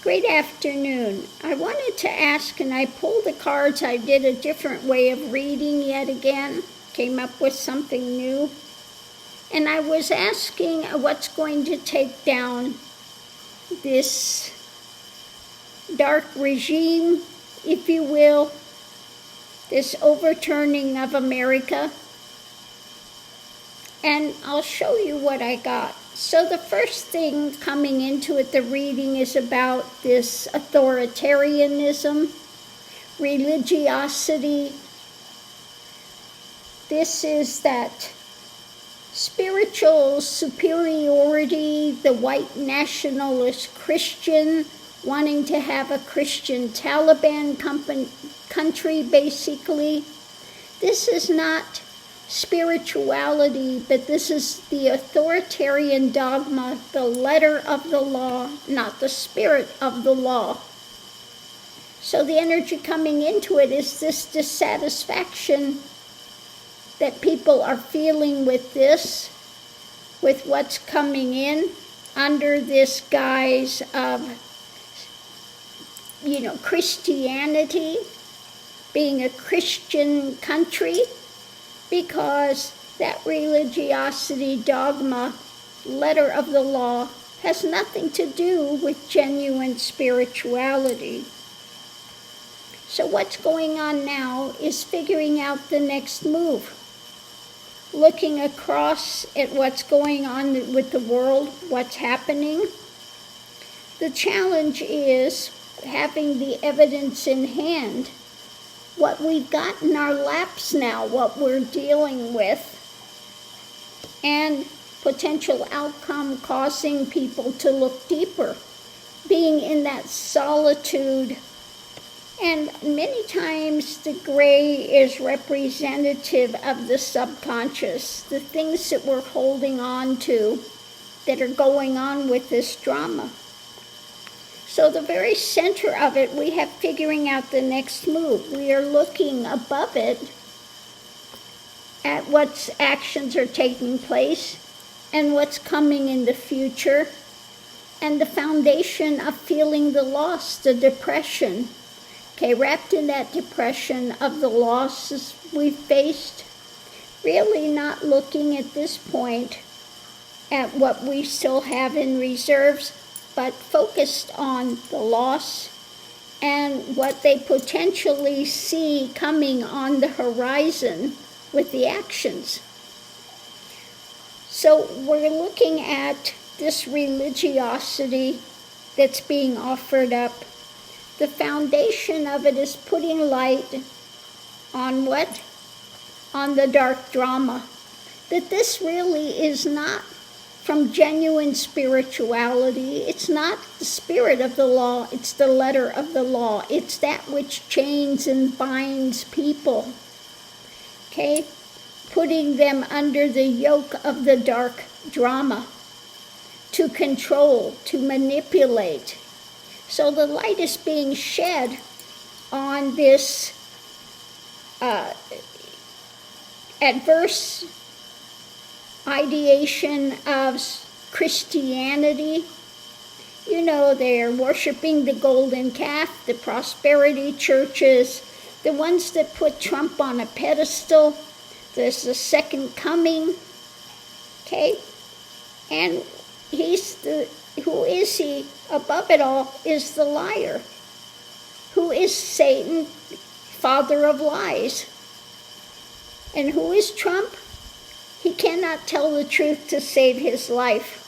Great afternoon. I wanted to ask, and I pulled the cards. I did a different way of reading yet again, came up with something new. And I was asking what's going to take down this dark regime, if you will, this overturning of America. And I'll show you what I got. So the first thing coming into it, the reading, is about this authoritarianism, religiosity. This is that spiritual superiority, the white nationalist Christian wanting to have a Christian Taliban country, basically. This is not spirituality, but this is the authoritarian dogma, the letter of the law, not the spirit of the law. So the energy coming into it is this dissatisfaction that people are feeling with this, with what's coming in under this guise of, Christianity, being a Christian country, because that religiosity dogma, letter of the law, has nothing to do with genuine spirituality. So what's going on now is figuring out the next move. Looking across at what's going on with the world, what's happening. The challenge is having the evidence in hand, what we've got in our laps now, what we're dealing with, and potential outcome causing people to look deeper, being in that solitude. And many times the gray is representative of the subconscious, the things that we're holding on to that are going on with this drama. So the very center of it, we have figuring out the next move. We are looking above it at what actions are taking place and what's coming in the future, and the foundation of feeling the loss, the depression. Okay, wrapped in that depression of the losses we've faced, really not looking at this point at what we still have in reserves, but focused on the loss and what they potentially see coming on the horizon with the actions. So we're looking at this religiosity that's being offered up. The foundation of it is putting light on what? On the dark drama. That this really is not from genuine spirituality. It's not the spirit of the law, it's the letter of the law. It's that which chains and binds people. Okay? Putting them under the yoke of the dark drama to control, to manipulate. So the light is being shed on this adverse ideation of Christianity. They're worshiping the golden calf, the prosperity churches, the ones that put Trump on a pedestal. There's the second coming. Okay? And who is he? Above it all is the liar. Who is Satan, father of lies? And who is Trump? He cannot tell the truth to save his life.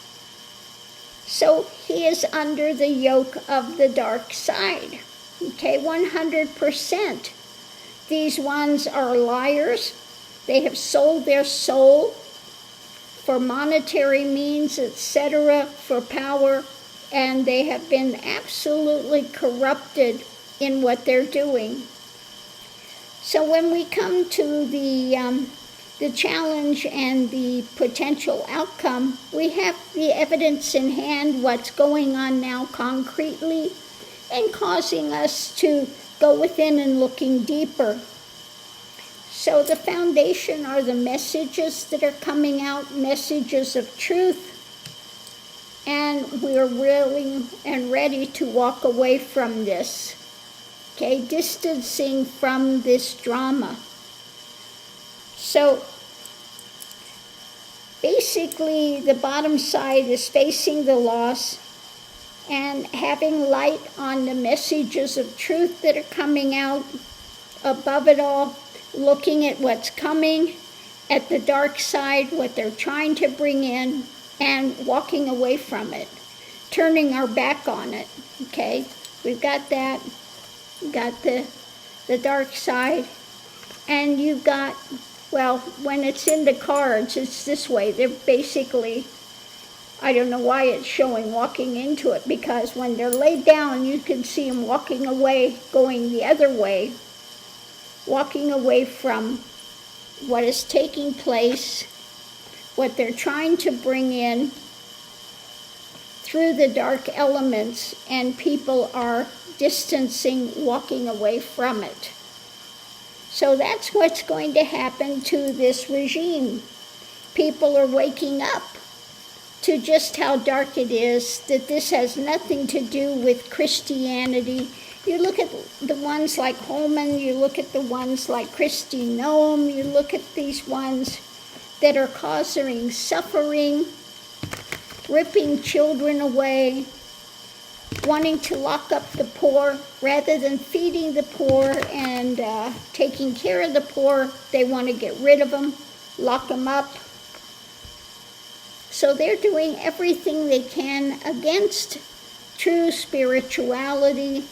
So he is under the yoke of the dark side. Okay, 100%. These ones are liars. They have sold their soul for monetary means, etc., for power, and they have been absolutely corrupted in what they're doing. So when we come to the challenge and the potential outcome, we have the evidence in hand, what's going on now concretely, and causing us to go within and looking deeper. So the foundation are the messages that are coming out, messages of truth, and we're willing and ready to walk away from this. Okay, distancing from this drama. So basically the bottom side is facing the loss and having light on the messages of truth that are coming out. Above it all, looking at what's coming, at the dark side, what they're trying to bring in, and walking away from it, turning our back on it. Okay, we've got that. You've got the dark side, and you've got, well, when it's in the cards, it's this way. They're basically, I don't know why it's showing walking into it, because when they're laid down, you can see them walking away, going the other way, walking away from what is taking place, what they're trying to bring in through the dark elements, and people are distancing, walking away from it. So that's what's going to happen to this regime. People are waking up to just how dark it is, that this has nothing to do with Christianity. You look at the ones like Holman, you look at the ones like Christy Noam, you look at these ones that are causing suffering, ripping children away, wanting to lock up the poor. Rather than feeding the poor and taking care of the poor, they want to get rid of them, lock them up. So they're doing everything they can against true spirituality.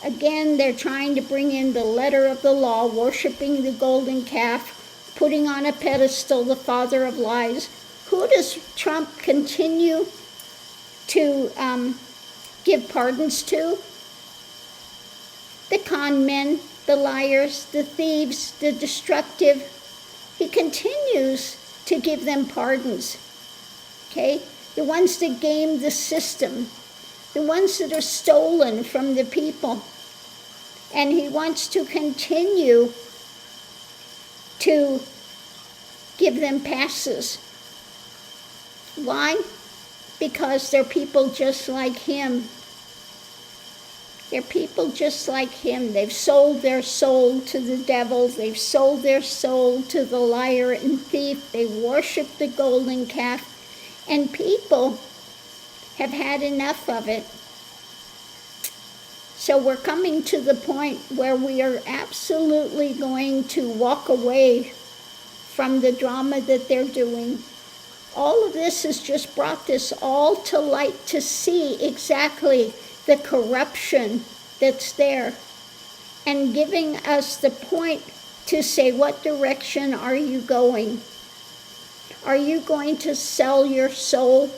Again, they're trying to bring in the letter of the law, worshiping the golden calf, putting on a pedestal the father of lies. Who does Trump continue to give pardons to? The con men, the liars, the thieves, the destructive. He continues to give them pardons. Okay? The ones that game the system, the ones that are stolen from the people. And he wants to continue to give them passes. Why? Because they're people just like him. They're people just like him. They've sold their soul to the devil. They've sold their soul to the liar and thief. They worship the golden calf. And people have had enough of it. So we're coming to the point where we are absolutely going to walk away from the drama that they're doing. All of this has just brought this all to light to see exactly the corruption that's there, and giving us the point to say, what direction are you going? Are you going to sell your soul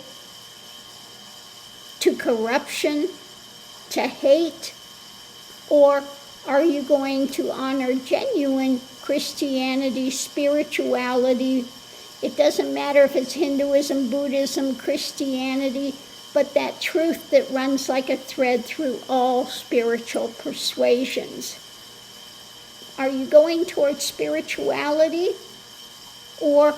to corruption, to hate, or are you going to honor genuine Christianity, spirituality? It doesn't matter if it's Hinduism, Buddhism, Christianity, but that truth that runs like a thread through all spiritual persuasions. Are you going towards spirituality, or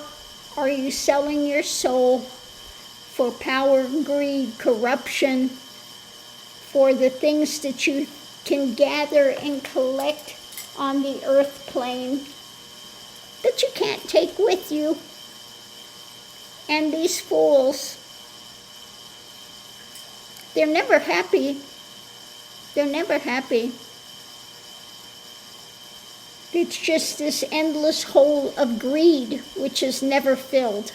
are you selling your soul for power, greed, corruption, for the things that you can gather and collect on the earth plane that you can't take with you? And these fools, they're never happy. They're never happy. It's just this endless hole of greed, which is never filled.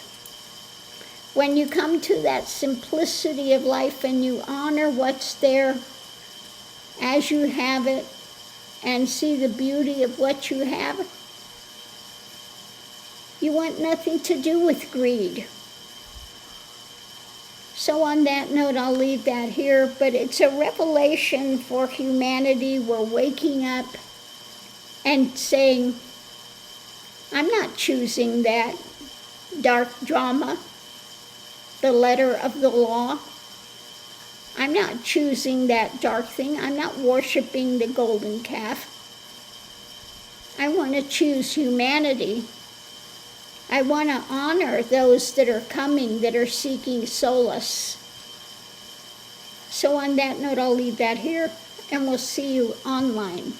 When you come to that simplicity of life and you honor what's there as you have it and see the beauty of what you have, you want nothing to do with greed. So on that note, I'll leave that here, but it's a revelation for humanity. We're waking up and saying, I'm not choosing that dark drama, the letter of the law. I'm not choosing that dark thing. I'm not worshiping the golden calf. I want to choose humanity. I want to honor those that are coming, that are seeking solace. So on that note, I'll leave that here, and we'll see you online.